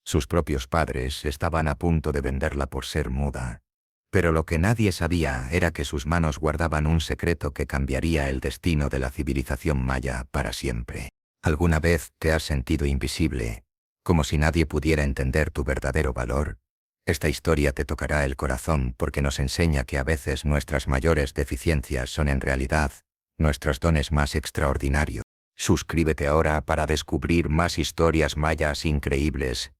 Sus propios padres estaban a punto de venderla por ser muda. Pero lo que nadie sabía era que sus manos guardaban un secreto que cambiaría el destino de la civilización maya para siempre. ¿Alguna vez te has sentido invisible, como si nadie pudiera entender tu verdadero valor? Esta historia te tocará el corazón porque nos enseña que a veces nuestras mayores deficiencias son en realidad nuestros dones más extraordinarios. Suscríbete ahora para descubrir más historias mayas increíbles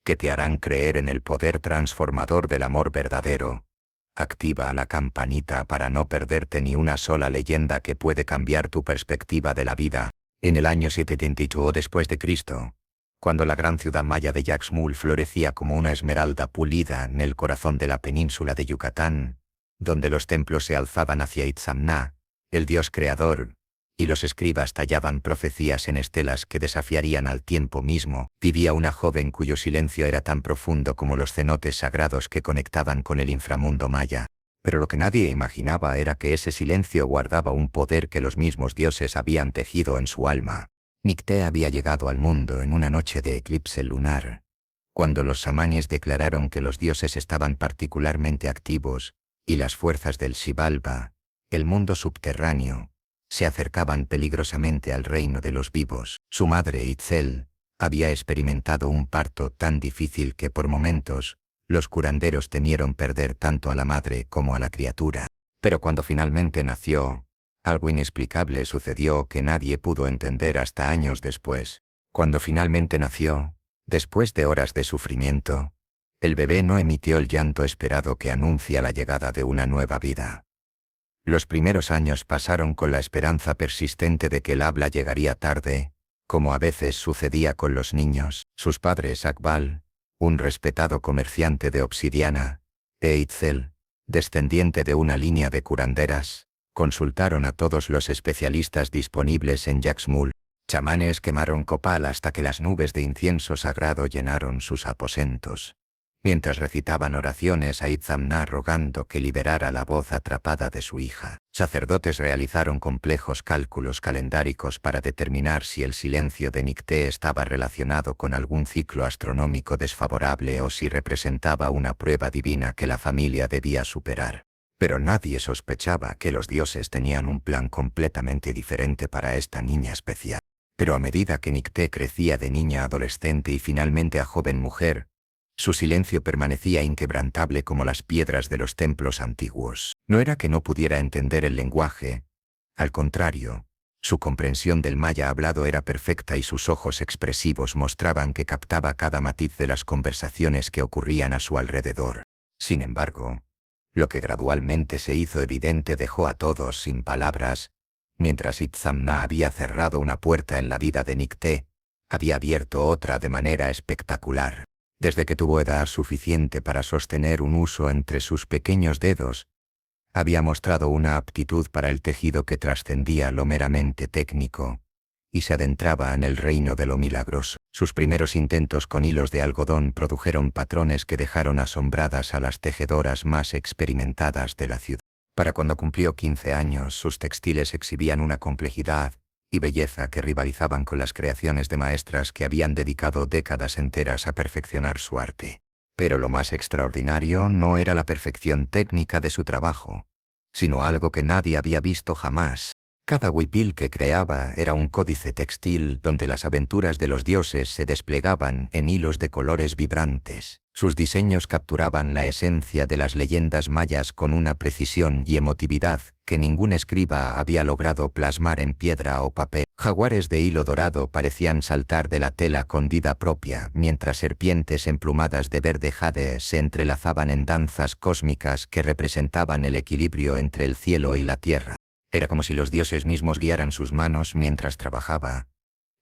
que te harán creer en el poder transformador del amor verdadero. Activa la campanita para no perderte ni una sola leyenda que puede cambiar tu perspectiva de la vida. En el año 72 después de Cristo, cuando la gran ciudad maya de Yaxmul florecía como una esmeralda pulida en el corazón de la península de Yucatán, donde los templos se alzaban hacia Itzamna, el dios creador, y los escribas tallaban profecías en estelas que desafiarían al tiempo mismo, vivía una joven cuyo silencio era tan profundo como los cenotes sagrados que conectaban con el inframundo maya. Pero lo que nadie imaginaba era que ese silencio guardaba un poder que los mismos dioses habían tejido en su alma. Nicté había llegado al mundo en una noche de eclipse lunar, cuando los samanes declararon que los dioses estaban particularmente activos, y las fuerzas del Xibalba, el mundo subterráneo, se acercaban peligrosamente al reino de los vivos. Su madre Itzel había experimentado un parto tan difícil que por momentos los curanderos temieron perder tanto a la madre como a la criatura. Pero cuando finalmente nació, algo inexplicable sucedió que nadie pudo entender hasta años después. Cuando finalmente nació, después de horas de sufrimiento, el bebé no emitió el llanto esperado que anuncia la llegada de una nueva vida. Los primeros años pasaron con la esperanza persistente de que el habla llegaría tarde, como a veces sucedía con los niños. Sus padres Akbal, un respetado comerciante de obsidiana, e Itzel, descendiente de una línea de curanderas, consultaron a todos los especialistas disponibles en Yaxmul. Chamanes quemaron copal hasta que las nubes de incienso sagrado llenaron sus aposentos, mientras recitaban oraciones a Itzamna rogando que liberara la voz atrapada de su hija. Sacerdotes realizaron complejos cálculos calendáricos para determinar si el silencio de Nicté estaba relacionado con algún ciclo astronómico desfavorable o si representaba una prueba divina que la familia debía superar. Pero nadie sospechaba que los dioses tenían un plan completamente diferente para esta niña especial. Pero a medida que Nicté crecía de niña a adolescente y finalmente a joven mujer, su silencio permanecía inquebrantable como las piedras de los templos antiguos. No era que no pudiera entender el lenguaje, al contrario, su comprensión del maya hablado era perfecta y sus ojos expresivos mostraban que captaba cada matiz de las conversaciones que ocurrían a su alrededor. Sin embargo, lo que gradualmente se hizo evidente dejó a todos sin palabras. Mientras Itzamna había cerrado una puerta en la vida de Nicté, había abierto otra de manera espectacular. Desde que tuvo edad suficiente para sostener un huso entre sus pequeños dedos, había mostrado una aptitud para el tejido que trascendía lo meramente técnico, y se adentraba en el reino de lo milagroso. Sus primeros intentos con hilos de algodón produjeron patrones que dejaron asombradas a las tejedoras más experimentadas de la ciudad. Para cuando cumplió 15 años, sus textiles exhibían una complejidad y belleza que rivalizaban con las creaciones de maestras que habían dedicado décadas enteras a perfeccionar su arte. Pero lo más extraordinario no era la perfección técnica de su trabajo, sino algo que nadie había visto jamás. Cada huipil que creaba era un códice textil donde las aventuras de los dioses se desplegaban en hilos de colores vibrantes. Sus diseños capturaban la esencia de las leyendas mayas con una precisión y emotividad que ningún escriba había logrado plasmar en piedra o papel. Jaguares de hilo dorado parecían saltar de la tela con vida propia, mientras serpientes emplumadas de verde jade se entrelazaban en danzas cósmicas que representaban el equilibrio entre el cielo y la tierra. Era como si los dioses mismos guiaran sus manos mientras trabajaba.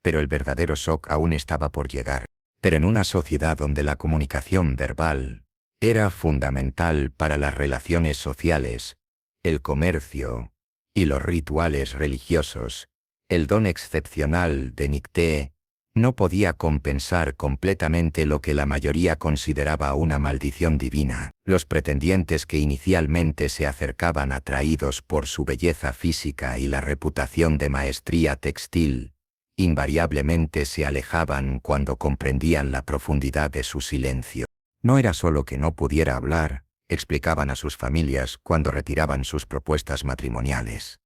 Pero el verdadero shock aún estaba por llegar. Pero en una sociedad donde la comunicación verbal era fundamental para las relaciones sociales, el comercio y los rituales religiosos, el don excepcional de Nicté no podía compensar completamente lo que la mayoría consideraba una maldición divina. Los pretendientes que inicialmente se acercaban atraídos por su belleza física y la reputación de maestría textil, Invariablemente se alejaban cuando comprendían la profundidad de su silencio. No era solo que no pudiera hablar, explicaban a sus familias cuando retiraban sus propuestas matrimoniales.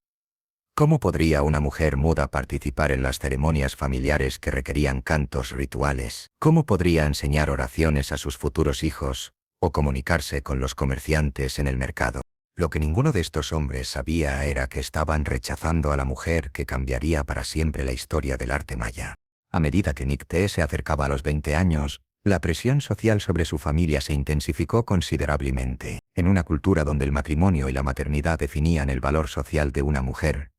¿Cómo podría una mujer muda participar en las ceremonias familiares que requerían cantos rituales? ¿Cómo podría enseñar oraciones a sus futuros hijos, o comunicarse con los comerciantes en el mercado? Lo que ninguno de estos hombres sabía era que estaban rechazando a la mujer que cambiaría para siempre la historia del arte maya. A medida que Nicté se acercaba a los 20 años, la presión social sobre su familia se intensificó considerablemente. En una cultura donde el matrimonio y la maternidad definían el valor social de una mujer,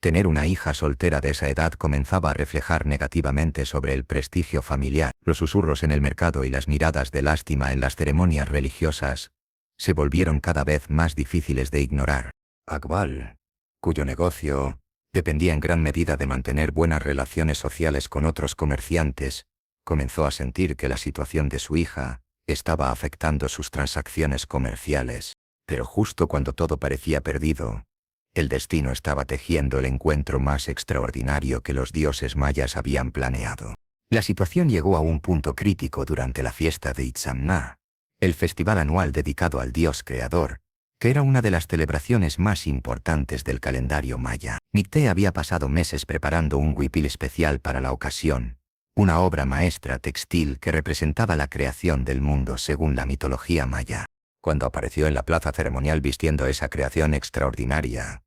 tener una hija soltera de esa edad comenzaba a reflejar negativamente sobre el prestigio familiar. Los susurros en el mercado y las miradas de lástima en las ceremonias religiosas se volvieron cada vez más difíciles de ignorar. Akbal, cuyo negocio dependía en gran medida de mantener buenas relaciones sociales con otros comerciantes, comenzó a sentir que la situación de su hija estaba afectando sus transacciones comerciales. Pero justo cuando todo parecía perdido, el destino estaba tejiendo el encuentro más extraordinario que los dioses mayas habían planeado. La situación llegó a un punto crítico durante la fiesta de Itzamna, el festival anual dedicado al dios creador, que era una de las celebraciones más importantes del calendario maya. Nicté había pasado meses preparando un huipil especial para la ocasión, una obra maestra textil que representaba la creación del mundo según la mitología maya. Cuando apareció en la plaza ceremonial vistiendo esa creación extraordinaria,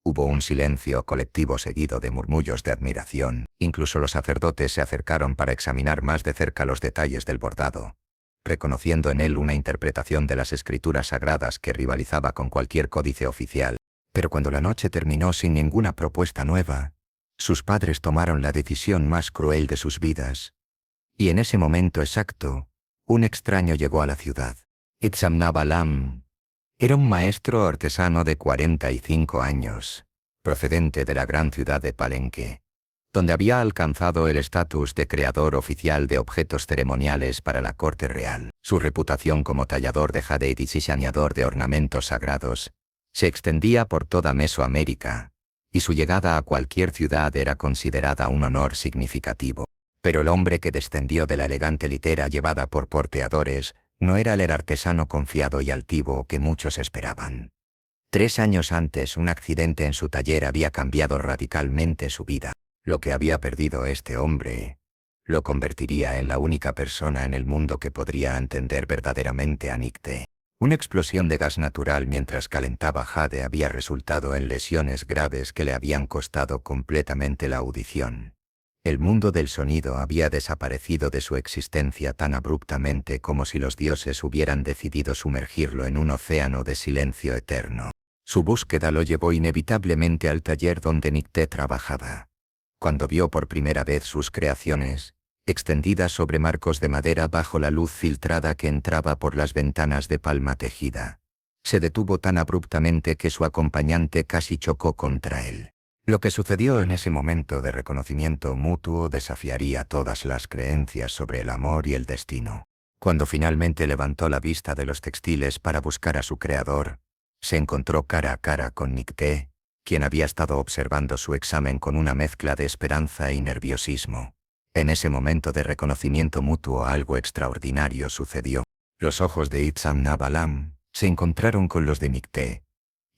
hubo un silencio colectivo seguido de murmullos de admiración. Incluso los sacerdotes se acercaron para examinar más de cerca los detalles del bordado, reconociendo en él una interpretación de las escrituras sagradas que rivalizaba con cualquier códice oficial. Pero cuando la noche terminó sin ninguna propuesta nueva, sus padres tomaron la decisión más cruel de sus vidas. Y en ese momento exacto, un extraño llegó a la ciudad. Itzamna Balam era un maestro artesano de 45 años, procedente de la gran ciudad de Palenque, donde había alcanzado el estatus de creador oficial de objetos ceremoniales para la corte real. Su reputación como tallador de jade y diseñador de ornamentos sagrados se extendía por toda Mesoamérica, y su llegada a cualquier ciudad era considerada un honor significativo. Pero el hombre que descendió de la elegante litera llevada por porteadores no era el artesano confiado y altivo que muchos esperaban. 3 años antes, un accidente en su taller había cambiado radicalmente su vida. Lo que había perdido este hombre lo convertiría en la única persona en el mundo que podría entender verdaderamente a Nicté. Una explosión de gas natural mientras calentaba jade había resultado en lesiones graves que le habían costado completamente la audición. El mundo del sonido había desaparecido de su existencia tan abruptamente como si los dioses hubieran decidido sumergirlo en un océano de silencio eterno. Su búsqueda lo llevó inevitablemente al taller donde Nicté trabajaba. Cuando vio por primera vez sus creaciones, extendidas sobre marcos de madera bajo la luz filtrada que entraba por las ventanas de palma tejida, se detuvo tan abruptamente que su acompañante casi chocó contra él. Lo que sucedió en ese momento de reconocimiento mutuo desafiaría todas las creencias sobre el amor y el destino. Cuando finalmente levantó la vista de los textiles para buscar a su creador, se encontró cara a cara con Nicté, quien había estado observando su examen con una mezcla de esperanza y nerviosismo. En ese momento de reconocimiento mutuo algo extraordinario sucedió. Los ojos de Itzamna Balam se encontraron con los de Nicté,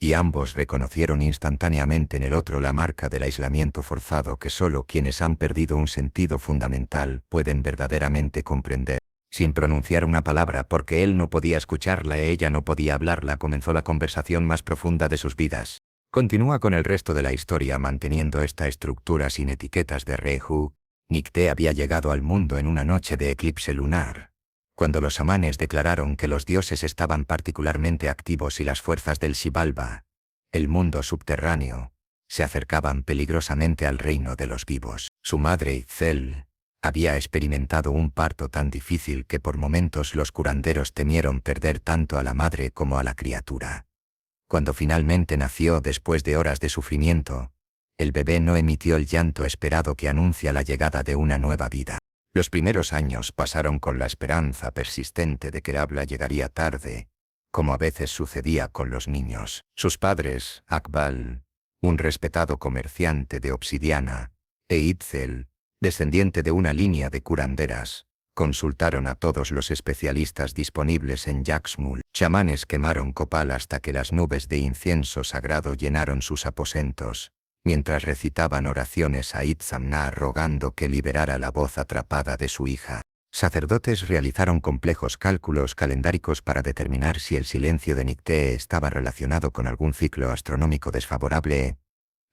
y ambos reconocieron instantáneamente en el otro la marca del aislamiento forzado que solo quienes han perdido un sentido fundamental pueden verdaderamente comprender. Sin pronunciar una palabra porque él no podía escucharla y ella no podía hablarla, comenzó la conversación más profunda de sus vidas. Continúa con el resto de la historia manteniendo esta estructura sin etiquetas de Rehu. Nicté había llegado al mundo en una noche de eclipse lunar, cuando los amanes declararon que los dioses estaban particularmente activos y las fuerzas del Xibalba, el mundo subterráneo, se acercaban peligrosamente al reino de los vivos. Su madre, Itzel, había experimentado un parto tan difícil que por momentos los curanderos temieron perder tanto a la madre como a la criatura. Cuando finalmente nació después de horas de sufrimiento, el bebé no emitió el llanto esperado que anuncia la llegada de una nueva vida. Los primeros años pasaron con la esperanza persistente de que el habla llegaría tarde, como a veces sucedía con los niños. Sus padres, Akbal, un respetado comerciante de obsidiana, e Itzel, descendiente de una línea de curanderas, consultaron a todos los especialistas disponibles en Yaxmul. Chamanes quemaron copal hasta que las nubes de incienso sagrado llenaron sus aposentos, mientras recitaban oraciones a Itzamna rogando que liberara la voz atrapada de su hija. Sacerdotes realizaron complejos cálculos calendáricos para determinar si el silencio de Nicté estaba relacionado con algún ciclo astronómico desfavorable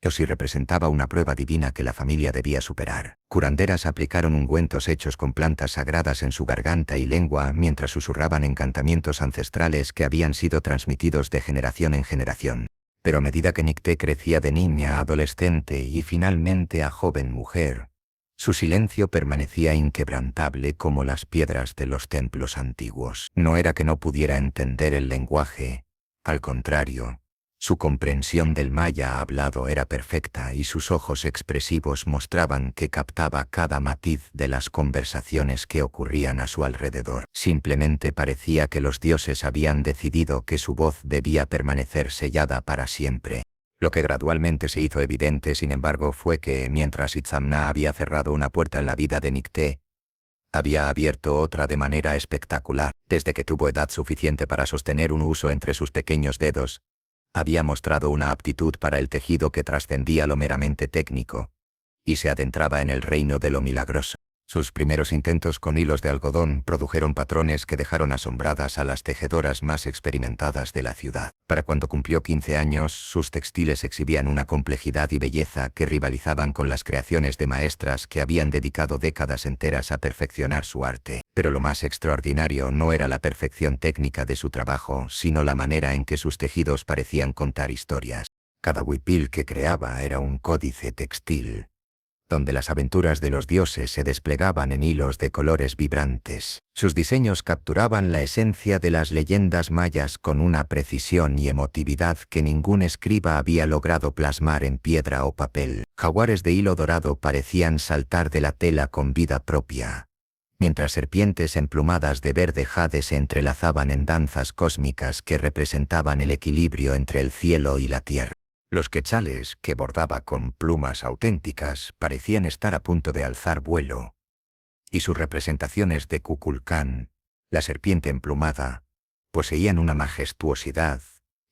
o si representaba una prueba divina que la familia debía superar. Curanderas aplicaron ungüentos hechos con plantas sagradas en su garganta y lengua mientras susurraban encantamientos ancestrales que habían sido transmitidos de generación en generación. Pero a medida que Nicté crecía de niña a adolescente y finalmente a joven mujer, su silencio permanecía inquebrantable como las piedras de los templos antiguos. No era que no pudiera entender el lenguaje, al contrario, su comprensión del maya hablado era perfecta y sus ojos expresivos mostraban que captaba cada matiz de las conversaciones que ocurrían a su alrededor. Simplemente parecía que los dioses habían decidido que su voz debía permanecer sellada para siempre. Lo que gradualmente se hizo evidente, sin embargo, fue que, mientras Itzamna había cerrado una puerta en la vida de Nicté, había abierto otra de manera espectacular. Desde que tuvo edad suficiente para sostener un huso entre sus pequeños dedos, había mostrado una aptitud para el tejido que trascendía lo meramente técnico, y se adentraba en el reino de lo milagroso. Sus primeros intentos con hilos de algodón produjeron patrones que dejaron asombradas a las tejedoras más experimentadas de la ciudad. Para cuando cumplió 15 años, sus textiles exhibían una complejidad y belleza que rivalizaban con las creaciones de maestras que habían dedicado décadas enteras a perfeccionar su arte. Pero lo más extraordinario no era la perfección técnica de su trabajo, sino la manera en que sus tejidos parecían contar historias. Cada huipil que creaba era un códice textil, donde las aventuras de los dioses se desplegaban en hilos de colores vibrantes. Sus diseños capturaban la esencia de las leyendas mayas con una precisión y emotividad que ningún escriba había logrado plasmar en piedra o papel. Jaguares de hilo dorado parecían saltar de la tela con vida propia, mientras serpientes emplumadas de verde jade se entrelazaban en danzas cósmicas que representaban el equilibrio entre el cielo y la tierra. Los quetzales, que bordaba con plumas auténticas, parecían estar a punto de alzar vuelo, y sus representaciones de Kukulcán, la serpiente emplumada, poseían una majestuosidad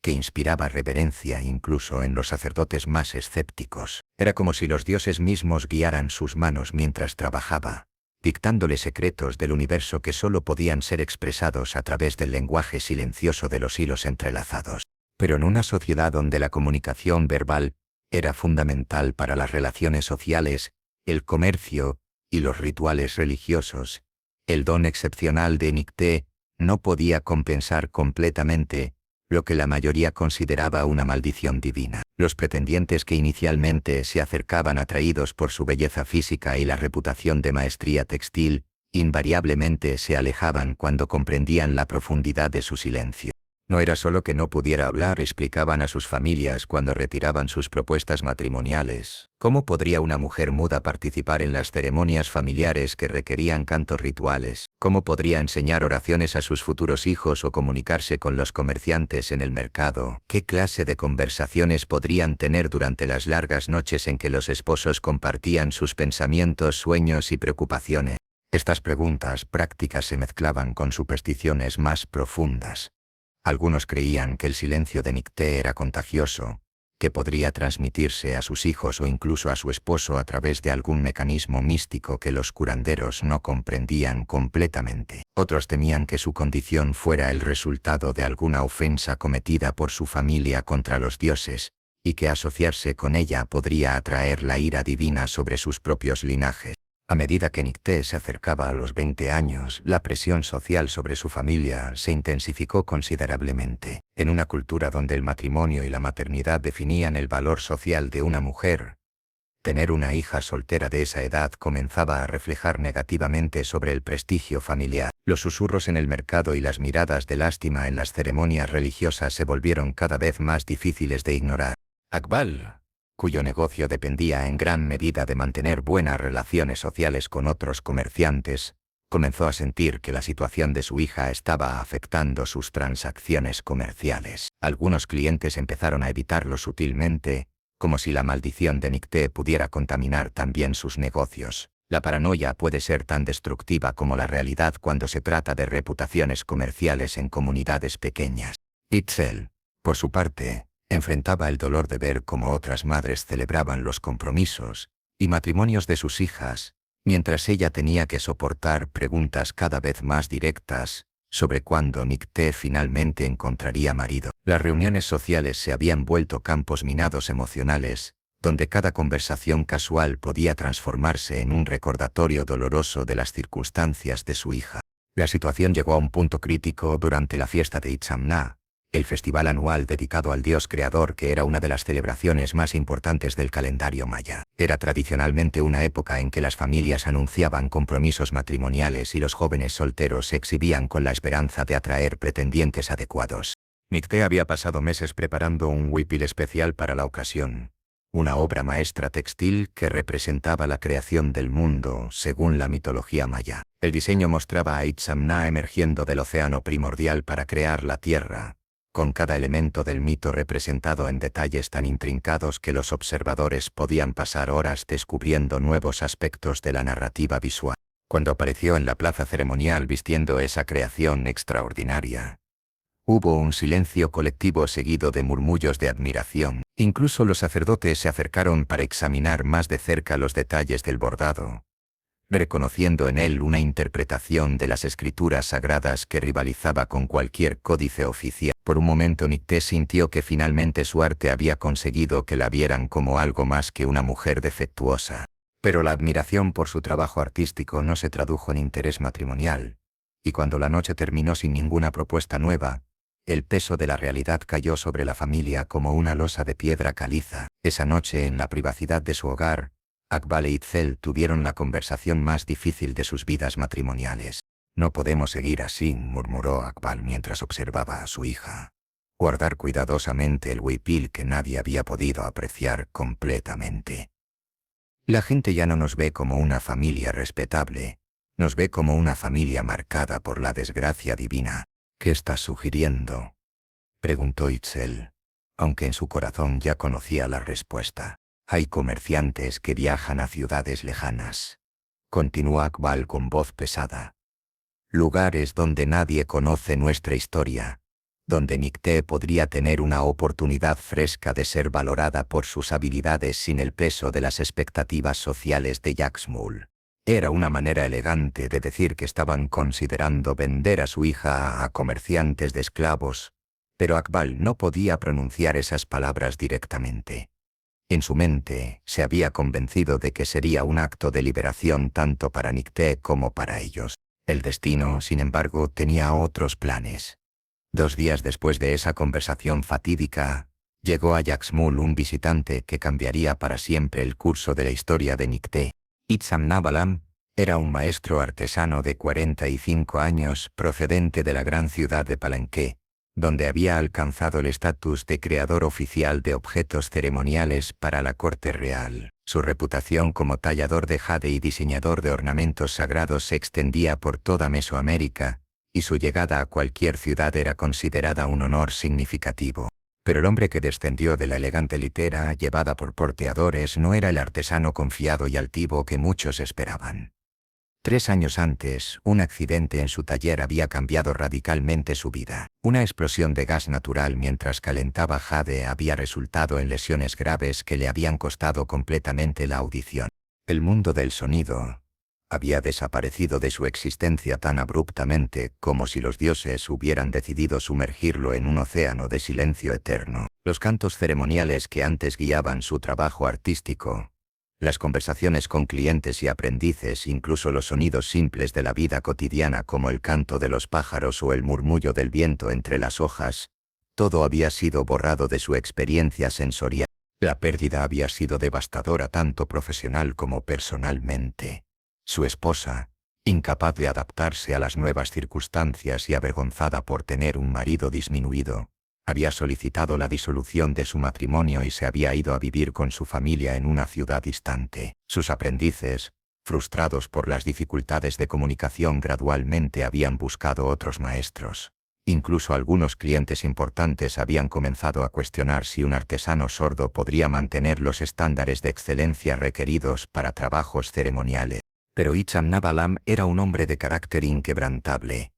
que inspiraba reverencia incluso en los sacerdotes más escépticos. Era como si los dioses mismos guiaran sus manos mientras trabajaba, dictándole secretos del universo que solo podían ser expresados a través del lenguaje silencioso de los hilos entrelazados. Pero en una sociedad donde la comunicación verbal era fundamental para las relaciones sociales, el comercio y los rituales religiosos, el don excepcional de Nicté no podía compensar completamente lo que la mayoría consideraba una maldición divina. Los pretendientes que inicialmente se acercaban atraídos por su belleza física y la reputación de maestría textil, invariablemente se alejaban cuando comprendían la profundidad de su silencio. No era solo que no pudiera hablar, explicaban a sus familias cuando retiraban sus propuestas matrimoniales. ¿Cómo podría una mujer muda participar en las ceremonias familiares que requerían cantos rituales? ¿Cómo podría enseñar oraciones a sus futuros hijos o comunicarse con los comerciantes en el mercado? ¿Qué clase de conversaciones podrían tener durante las largas noches en que los esposos compartían sus pensamientos, sueños y preocupaciones? Estas preguntas prácticas se mezclaban con supersticiones más profundas. Algunos creían que el silencio de Nicté era contagioso, que podría transmitirse a sus hijos o incluso a su esposo a través de algún mecanismo místico que los curanderos no comprendían completamente. Otros temían que su condición fuera el resultado de alguna ofensa cometida por su familia contra los dioses, y que asociarse con ella podría atraer la ira divina sobre sus propios linajes. A medida que Nicté se acercaba a los 20 años, la presión social sobre su familia se intensificó considerablemente. En una cultura donde el matrimonio y la maternidad definían el valor social de una mujer, tener una hija soltera de esa edad comenzaba a reflejar negativamente sobre el prestigio familiar. Los susurros en el mercado y las miradas de lástima en las ceremonias religiosas se volvieron cada vez más difíciles de ignorar. Akbal, cuyo negocio dependía en gran medida de mantener buenas relaciones sociales con otros comerciantes, comenzó a sentir que la situación de su hija estaba afectando sus transacciones comerciales. Algunos clientes empezaron a evitarlo sutilmente, como si la maldición de Nicté pudiera contaminar también sus negocios. La paranoia puede ser tan destructiva como la realidad cuando se trata de reputaciones comerciales en comunidades pequeñas. Itzel, por su parte, enfrentaba el dolor de ver cómo otras madres celebraban los compromisos y matrimonios de sus hijas, mientras ella tenía que soportar preguntas cada vez más directas sobre cuándo Nicté finalmente encontraría marido. Las reuniones sociales se habían vuelto campos minados emocionales, donde cada conversación casual podía transformarse en un recordatorio doloroso de las circunstancias de su hija. La situación llegó a un punto crítico durante la fiesta de Itzamna, el festival anual dedicado al dios creador que era una de las celebraciones más importantes del calendario maya. Era tradicionalmente una época en que las familias anunciaban compromisos matrimoniales y los jóvenes solteros se exhibían con la esperanza de atraer pretendientes adecuados. Nicté había pasado meses preparando un huipil especial para la ocasión, una obra maestra textil que representaba la creación del mundo según la mitología maya. El diseño mostraba a Itzamna emergiendo del océano primordial para crear la tierra, con cada elemento del mito representado en detalles tan intrincados que los observadores podían pasar horas descubriendo nuevos aspectos de la narrativa visual. Cuando apareció en la plaza ceremonial vistiendo esa creación extraordinaria, hubo un silencio colectivo seguido de murmullos de admiración. Incluso los sacerdotes se acercaron para examinar más de cerca los detalles del bordado, reconociendo en él una interpretación de las escrituras sagradas que rivalizaba con cualquier códice oficial. Por un momento Nicté sintió que finalmente su arte había conseguido que la vieran como algo más que una mujer defectuosa. Pero la admiración por su trabajo artístico no se tradujo en interés matrimonial, y cuando la noche terminó sin ninguna propuesta nueva, el peso de la realidad cayó sobre la familia como una losa de piedra caliza. Esa noche, en la privacidad de su hogar, Akbal e Itzel tuvieron la conversación más difícil de sus vidas matrimoniales. «No podemos seguir así», murmuró Akbal mientras observaba a su hija guardar cuidadosamente el huipil que nadie había podido apreciar completamente. «La gente ya no nos ve como una familia respetable, nos ve como una familia marcada por la desgracia divina». «¿Qué estás sugiriendo?», preguntó Itzel, aunque en su corazón ya conocía la respuesta. «Hay comerciantes que viajan a ciudades lejanas», continuó Akbal con voz pesada. «Lugares donde nadie conoce nuestra historia, donde Nicté podría tener una oportunidad fresca de ser valorada por sus habilidades sin el peso de las expectativas sociales de Yaxmul». Era una manera elegante de decir que estaban considerando vender a su hija a comerciantes de esclavos, pero Akbal no podía pronunciar esas palabras directamente. En su mente se había convencido de que sería un acto de liberación tanto para Nicté como para ellos. El destino, sin embargo, tenía otros planes. 2 días después de esa conversación fatídica, llegó a Yaxmul un visitante que cambiaría para siempre el curso de la historia de Nicté. Itzamna Balam era un maestro artesano de 45 años procedente de la gran ciudad de Palenque, donde había alcanzado el estatus de creador oficial de objetos ceremoniales para la corte real. Su reputación como tallador de jade y diseñador de ornamentos sagrados se extendía por toda Mesoamérica, y su llegada a cualquier ciudad era considerada un honor significativo. Pero el hombre que descendió de la elegante litera llevada por porteadores no era el artesano confiado y altivo que muchos esperaban. 3 años antes, un accidente en su taller había cambiado radicalmente su vida. Una explosión de gas natural mientras calentaba jade había resultado en lesiones graves que le habían costado completamente la audición. El mundo del sonido había desaparecido de su existencia tan abruptamente como si los dioses hubieran decidido sumergirlo en un océano de silencio eterno. Los cantos ceremoniales que antes guiaban su trabajo artístico, las conversaciones con clientes y aprendices, incluso los sonidos simples de la vida cotidiana como el canto de los pájaros o el murmullo del viento entre las hojas, todo había sido borrado de su experiencia sensorial. La pérdida había sido devastadora tanto profesional como personalmente. Su esposa, incapaz de adaptarse a las nuevas circunstancias y avergonzada por tener un marido disminuido, había solicitado la disolución de su matrimonio y se había ido a vivir con su familia en una ciudad distante. Sus aprendices, frustrados por las dificultades de comunicación, gradualmente habían buscado otros maestros. Incluso algunos clientes importantes habían comenzado a cuestionar si un artesano sordo podría mantener los estándares de excelencia requeridos para trabajos ceremoniales. Pero Hicham Nabalam era un hombre de carácter inquebrantable.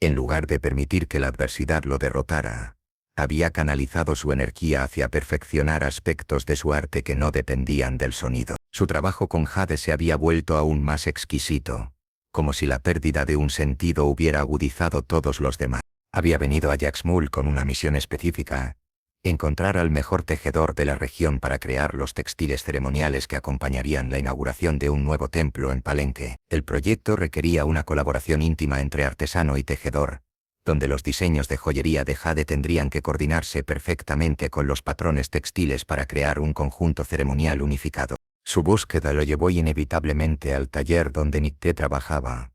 En lugar de permitir que la adversidad lo derrotara, había canalizado su energía hacia perfeccionar aspectos de su arte que no dependían del sonido. Su trabajo con jade se había vuelto aún más exquisito, como si la pérdida de un sentido hubiera agudizado todos los demás. Había venido a Yaxmul con una misión específica: encontrar al mejor tejedor de la región para crear los textiles ceremoniales que acompañarían la inauguración de un nuevo templo en Palenque. El proyecto requería una colaboración íntima entre artesano y tejedor, donde los diseños de joyería de jade tendrían que coordinarse perfectamente con los patrones textiles para crear un conjunto ceremonial unificado. Su búsqueda lo llevó inevitablemente al taller donde Nicté trabajaba.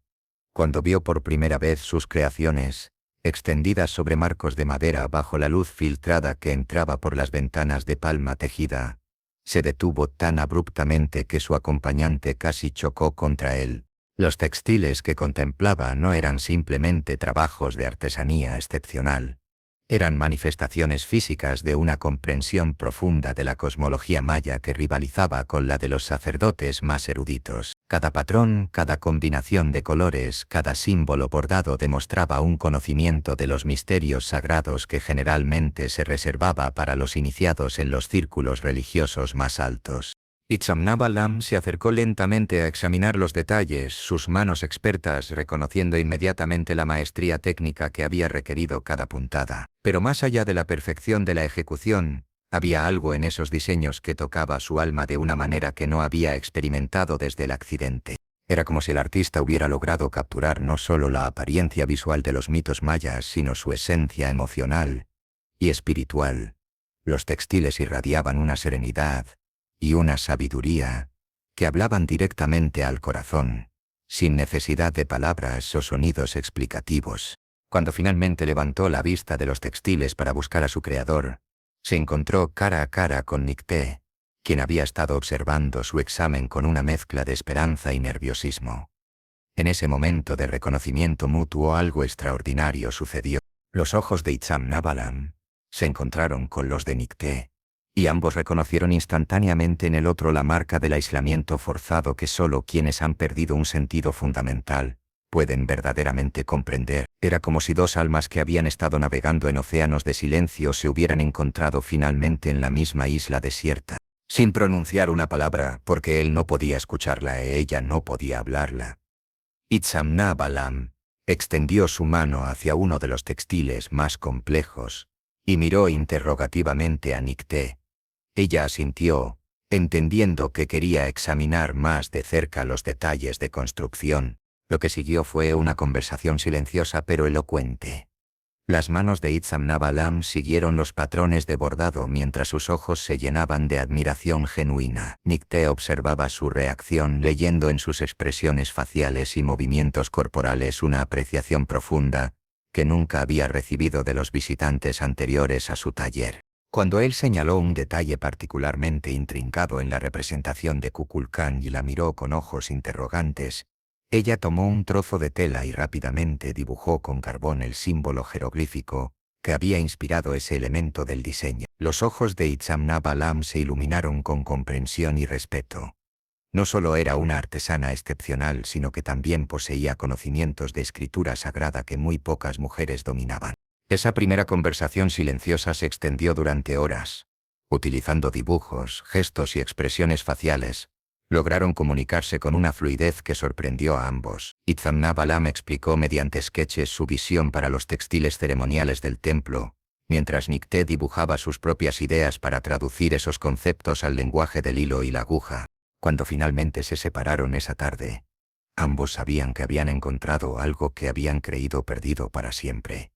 Cuando vio por primera vez sus creaciones, extendidas sobre marcos de madera bajo la luz filtrada que entraba por las ventanas de palma tejida, se detuvo tan abruptamente que su acompañante casi chocó contra él. Los textiles que contemplaba no eran simplemente trabajos de artesanía excepcional. Eran manifestaciones físicas de una comprensión profunda de la cosmología maya que rivalizaba con la de los sacerdotes más eruditos. Cada patrón, cada combinación de colores, cada símbolo bordado demostraba un conocimiento de los misterios sagrados que generalmente se reservaba para los iniciados en los círculos religiosos más altos. Hicham Nabalam se acercó lentamente a examinar los detalles, sus manos expertas reconociendo inmediatamente la maestría técnica que había requerido cada puntada. Pero más allá de la perfección de la ejecución, había algo en esos diseños que tocaba su alma de una manera que no había experimentado desde el accidente. Era como si el artista hubiera logrado capturar no solo la apariencia visual de los mitos mayas, sino su esencia emocional y espiritual. Los textiles irradiaban una serenidad y una sabiduría que hablaban directamente al corazón, sin necesidad de palabras o sonidos explicativos. Cuando finalmente levantó la vista de los textiles para buscar a su creador, se encontró cara a cara con Nicté, quien había estado observando su examen con una mezcla de esperanza y nerviosismo. En ese momento de reconocimiento mutuo algo extraordinario sucedió. Los ojos de Hicham Nabalam se encontraron con los de Nicté, y ambos reconocieron instantáneamente en el otro la marca del aislamiento forzado que solo quienes han perdido un sentido fundamental pueden verdaderamente comprender. Era como si dos almas que habían estado navegando en océanos de silencio se hubieran encontrado finalmente en la misma isla desierta, sin pronunciar una palabra, porque él no podía escucharla e ella no podía hablarla. Hicham Nabalam extendió su mano hacia uno de los textiles más complejos y miró interrogativamente a Nicté. Ella asintió, entendiendo que quería examinar más de cerca los detalles de construcción. Lo que siguió fue una conversación silenciosa pero elocuente. Las manos de Hicham Nabalam siguieron los patrones de bordado mientras sus ojos se llenaban de admiración genuina. Nicté observaba su reacción, leyendo en sus expresiones faciales y movimientos corporales una apreciación profunda que nunca había recibido de los visitantes anteriores a su taller. Cuando él señaló un detalle particularmente intrincado en la representación de Kukulcán y la miró con ojos interrogantes, ella tomó un trozo de tela y rápidamente dibujó con carbón el símbolo jeroglífico que había inspirado ese elemento del diseño. Los ojos de Hicham Nabalam se iluminaron con comprensión y respeto. No solo era una artesana excepcional, sino que también poseía conocimientos de escritura sagrada que muy pocas mujeres dominaban. Esa primera conversación silenciosa se extendió durante horas. Utilizando dibujos, gestos y expresiones faciales, lograron comunicarse con una fluidez que sorprendió a ambos. Hicham Nabalam explicó mediante sketches su visión para los textiles ceremoniales del templo, mientras Nicté dibujaba sus propias ideas para traducir esos conceptos al lenguaje del hilo y la aguja. Cuando finalmente se separaron esa tarde, ambos sabían que habían encontrado algo que habían creído perdido para siempre.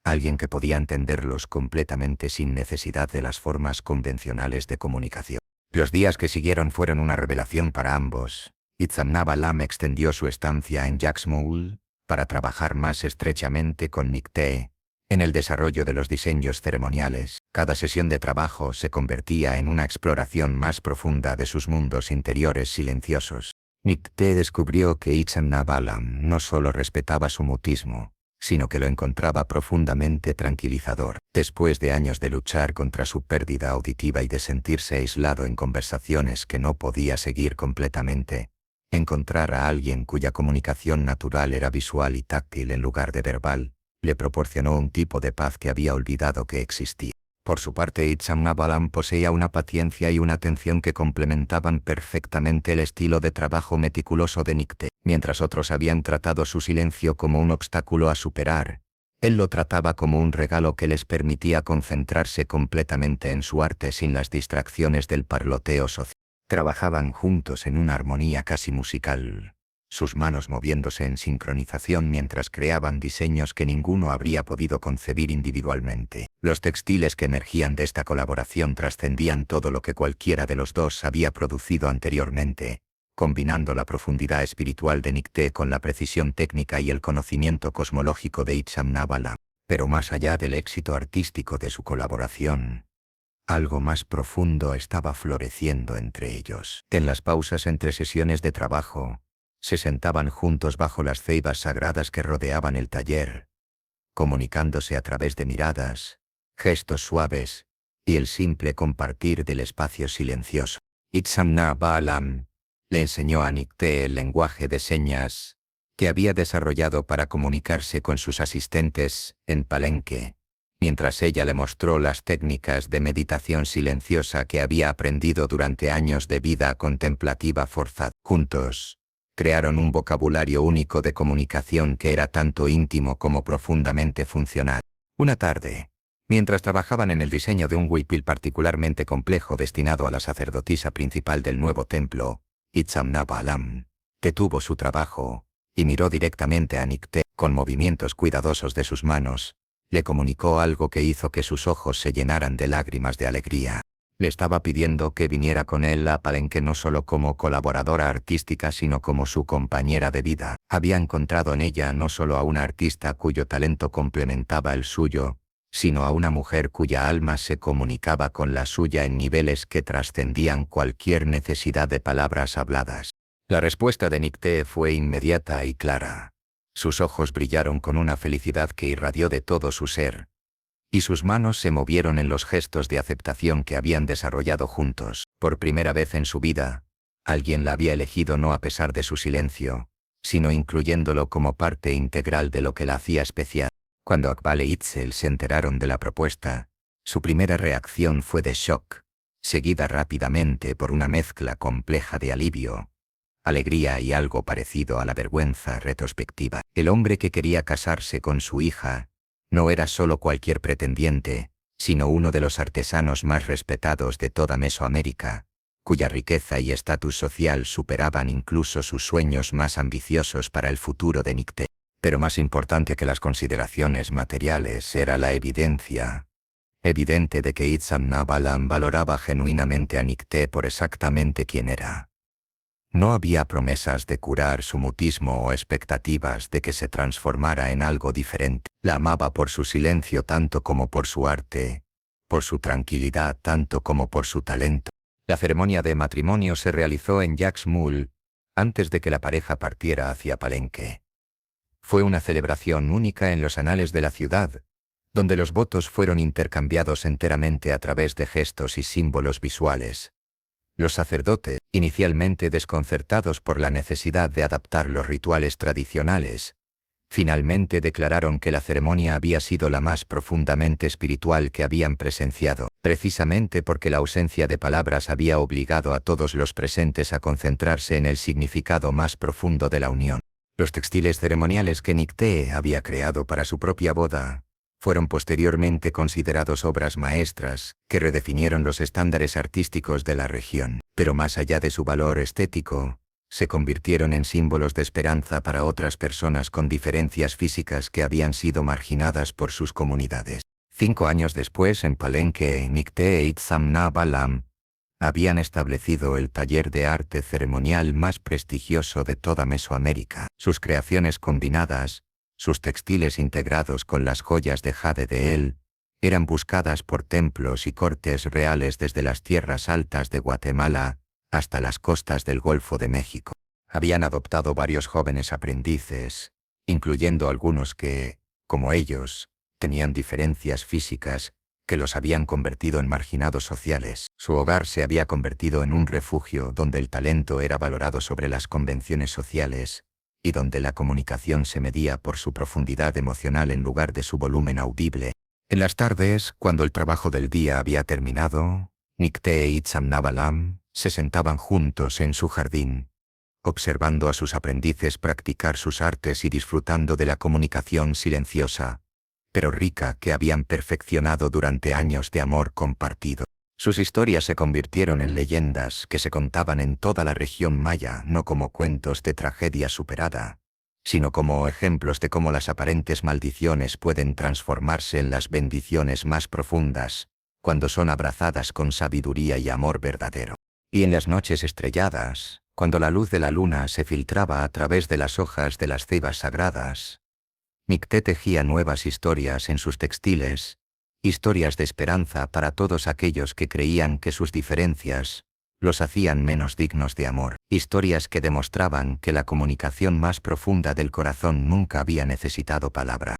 Alguien que podía entenderlos completamente sin necesidad de las formas convencionales de comunicación. Los días que siguieron fueron una revelación para ambos. Hicham Nabalam extendió su estancia en Yaxmul para trabajar más estrechamente con Nicté en el desarrollo de los diseños ceremoniales. Cada sesión de trabajo se convertía en una exploración más profunda de sus mundos interiores silenciosos. Nicté descubrió que Hicham Nabalam no solo respetaba su mutismo, sino que lo encontraba profundamente tranquilizador. Después de años de luchar contra su pérdida auditiva y de sentirse aislado en conversaciones que no podía seguir completamente, encontrar a alguien cuya comunicación natural era visual y táctil en lugar de verbal, le proporcionó un tipo de paz que había olvidado que existía. Por su parte, Itzhak Nabalam poseía una paciencia y una atención que complementaban perfectamente el estilo de trabajo meticuloso de Nicté. Mientras otros habían tratado su silencio como un obstáculo a superar, él lo trataba como un regalo que les permitía concentrarse completamente en su arte sin las distracciones del parloteo social. Trabajaban juntos en una armonía casi musical, sus manos moviéndose en sincronización mientras creaban diseños que ninguno habría podido concebir individualmente. Los textiles que emergían de esta colaboración trascendían todo lo que cualquiera de los dos había producido anteriormente, combinando la profundidad espiritual de Nicté con la precisión técnica y el conocimiento cosmológico de Itzhak Nabalam. Pero más allá del éxito artístico de su colaboración, algo más profundo estaba floreciendo entre ellos. En las pausas entre sesiones de trabajo, se sentaban juntos bajo las ceibas sagradas que rodeaban el taller, comunicándose a través de miradas, gestos suaves y el simple compartir del espacio silencioso. Itzhak Nabalam le enseñó a Nicté el lenguaje de señas que había desarrollado para comunicarse con sus asistentes en Palenque, mientras ella le mostró las técnicas de meditación silenciosa que había aprendido durante años de vida contemplativa forzada. Juntos, crearon un vocabulario único de comunicación que era tanto íntimo como profundamente funcional. Una tarde, mientras trabajaban en el diseño de un huipil particularmente complejo destinado a la sacerdotisa principal del nuevo templo, Itzhak Nabalam detuvo su trabajo y miró directamente a Nicté. Con movimientos cuidadosos de sus manos, le comunicó algo que hizo que sus ojos se llenaran de lágrimas de alegría. Le estaba pidiendo que viniera con él a Palenque no solo como colaboradora artística sino como su compañera de vida. Había encontrado en ella no solo a una artista cuyo talento complementaba el suyo, sino a una mujer cuya alma se comunicaba con la suya en niveles que trascendían cualquier necesidad de palabras habladas. La respuesta de Nicté fue inmediata y clara. Sus ojos brillaron con una felicidad que irradió de todo su ser, y sus manos se movieron en los gestos de aceptación que habían desarrollado juntos. Por primera vez en su vida, alguien la había elegido no a pesar de su silencio, sino incluyéndolo como parte integral de lo que la hacía especial. Cuando Akbal e Itzel se enteraron de la propuesta, su primera reacción fue de shock, seguida rápidamente por una mezcla compleja de alivio, alegría y algo parecido a la vergüenza retrospectiva. El hombre que quería casarse con su hija no era solo cualquier pretendiente, sino uno de los artesanos más respetados de toda Mesoamérica, cuya riqueza y estatus social superaban incluso sus sueños más ambiciosos para el futuro de Nicté. Pero más importante que las consideraciones materiales era la evidencia evidente de que Itzhak Nabalam valoraba genuinamente a Nicté por exactamente quien era. No había promesas de curar su mutismo o expectativas de que se transformara en algo diferente. La amaba por su silencio tanto como por su arte, por su tranquilidad tanto como por su talento. La ceremonia de matrimonio se realizó en Yaxmul, antes de que la pareja partiera hacia Palenque. Fue una celebración única en los anales de la ciudad, donde los votos fueron intercambiados enteramente a través de gestos y símbolos visuales. Los sacerdotes, inicialmente desconcertados por la necesidad de adaptar los rituales tradicionales, finalmente declararon que la ceremonia había sido la más profundamente espiritual que habían presenciado, precisamente porque la ausencia de palabras había obligado a todos los presentes a concentrarse en el significado más profundo de la unión. Los textiles ceremoniales que Nicté había creado para su propia boda fueron posteriormente considerados obras maestras que redefinieron los estándares artísticos de la región, pero más allá de su valor estético, se convirtieron en símbolos de esperanza para otras personas con diferencias físicas que habían sido marginadas por sus comunidades. 5 años después, en Palenque, Nicté e Itzhak Nabalam habían establecido el taller de arte ceremonial más prestigioso de toda Mesoamérica. Sus creaciones combinadas, sus textiles integrados con las joyas de jade de él, eran buscadas por templos y cortes reales desde las tierras altas de Guatemala hasta las costas del Golfo de México. Habían adoptado varios jóvenes aprendices, incluyendo algunos que, Como ellos, tenían diferencias físicas que los habían convertido en marginados sociales. Su hogar se había convertido en un refugio donde el talento era valorado sobre las convenciones sociales, y donde la comunicación se medía por su profundidad emocional en lugar de su volumen audible. En las tardes, cuando el trabajo del día había terminado, Nikte e Itzamnabalam se sentaban juntos en su jardín, observando a sus aprendices practicar sus artes y disfrutando de la comunicación silenciosa, pero rica que habían perfeccionado durante años de amor compartido. Sus historias se convirtieron en leyendas que se contaban en toda la región maya no como cuentos de tragedia superada, sino como ejemplos de cómo las aparentes maldiciones pueden transformarse en las bendiciones más profundas, cuando son abrazadas con sabiduría y amor verdadero. Y en las noches estrelladas, cuando la luz de la luna se filtraba a través de las hojas de las cebas sagradas, Nikte tejía nuevas historias en sus textiles, historias de esperanza para todos aquellos que creían que sus diferencias los hacían menos dignos de amor, historias que demostraban que la comunicación más profunda del corazón nunca había necesitado palabra.